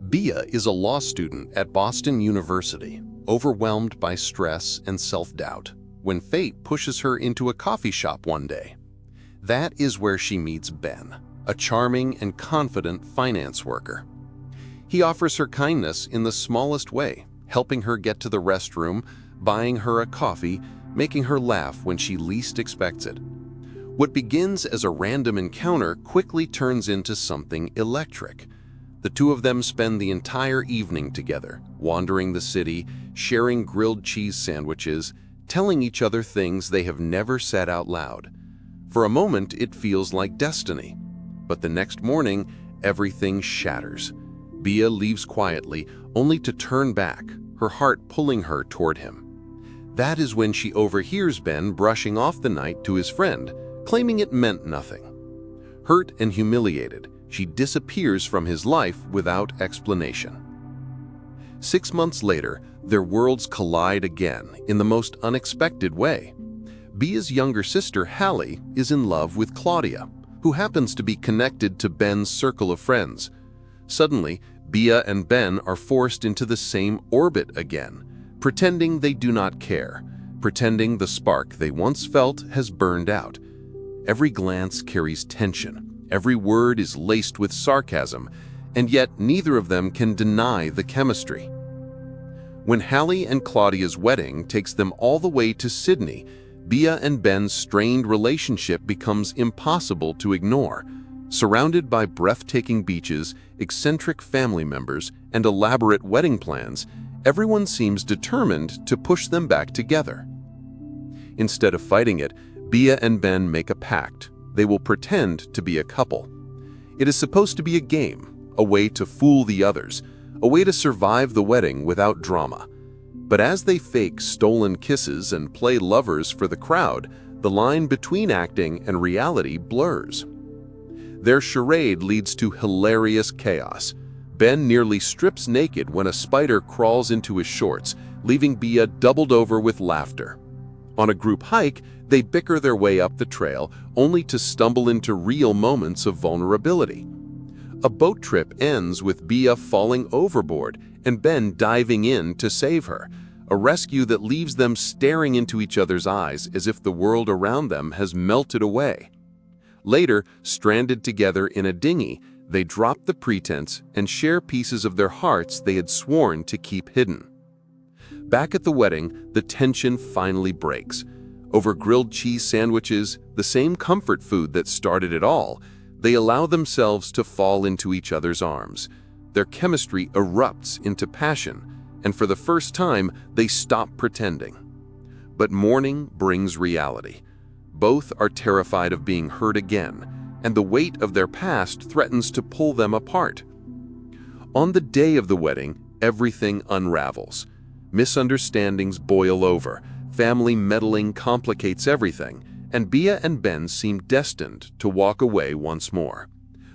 Bia is a law student at Boston University, overwhelmed by stress and self-doubt, when fate pushes her into a coffee shop one day. That is where she meets Ben, a charming and confident finance worker. He offers her kindness in the smallest way, helping her get to the restroom, buying her a coffee, making her laugh when she least expects it. What begins as a random encounter quickly turns into something electric. The two of them spend the entire evening together, wandering the city, sharing grilled cheese sandwiches, telling each other things they have never said out loud. For a moment, it feels like destiny. But the next morning, everything shatters. Bia leaves quietly, only to turn back, her heart pulling her toward him. That is when she overhears Ben brushing off the night to his friend, claiming it meant nothing. Hurt and humiliated, she disappears from his life without explanation. 6 months later, their worlds collide again in the most unexpected way. Bia's younger sister, Hallie, is in love with Claudia, who happens to be connected to Ben's circle of friends. Suddenly, Bia and Ben are forced into the same orbit again, pretending they do not care, pretending the spark they once felt has burned out. Every glance carries tension. Every word is laced with sarcasm, and yet neither of them can deny the chemistry. When Hallie and Claudia's wedding takes them all the way to Sydney, Bia and Ben's strained relationship becomes impossible to ignore. Surrounded by breathtaking beaches, eccentric family members, and elaborate wedding plans, everyone seems determined to push them back together. Instead of fighting it, Bia and Ben make a pact. They will pretend to be a couple. It is supposed to be a game, a way to fool the others, a way to survive the wedding without drama. But as they fake stolen kisses and play lovers for the crowd, the line between acting and reality blurs. Their charade leads to hilarious chaos. Ben nearly strips naked when a spider crawls into his shorts, leaving Bia doubled over with laughter. On a group hike, they bicker their way up the trail, only to stumble into real moments of vulnerability. A boat trip ends with Bia falling overboard and Ben diving in to save her, a rescue that leaves them staring into each other's eyes as if the world around them has melted away. Later, stranded together in a dinghy, they drop the pretense and share pieces of their hearts they had sworn to keep hidden. Back at the wedding, the tension finally breaks. Over grilled cheese sandwiches, the same comfort food that started it all, they allow themselves to fall into each other's arms. Their chemistry erupts into passion, and for the first time, they stop pretending. But morning brings reality. Both are terrified of being hurt again, and the weight of their past threatens to pull them apart. On the day of the wedding, everything unravels. Misunderstandings boil over, family meddling complicates everything, and Bia and Ben seem destined to walk away once more.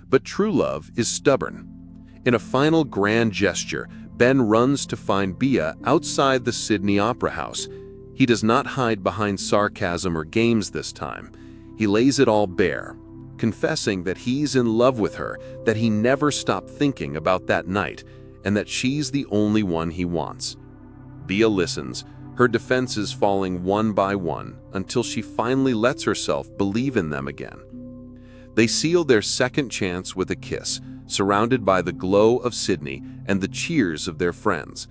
But true love is stubborn. In a final grand gesture, Ben runs to find Bia outside the Sydney Opera House. He does not hide behind sarcasm or games this time. He lays it all bare, confessing that he's in love with her, that he never stopped thinking about that night, and that she's the only one he wants. Bia listens, her defenses falling one by one until she finally lets herself believe in them again. They seal their second chance with a kiss, surrounded by the glow of Sydney and the cheers of their friends.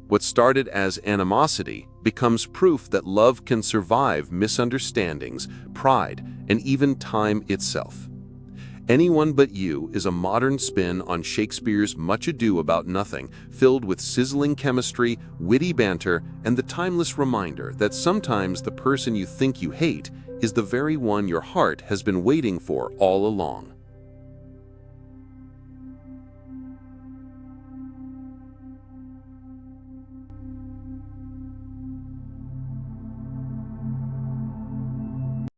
What started as animosity becomes proof that love can survive misunderstandings, pride, and even time itself. Anyone But You is a modern spin on Shakespeare's Much Ado About Nothing, filled with sizzling chemistry, witty banter, and the timeless reminder that sometimes the person you think you hate is the very one your heart has been waiting for all along.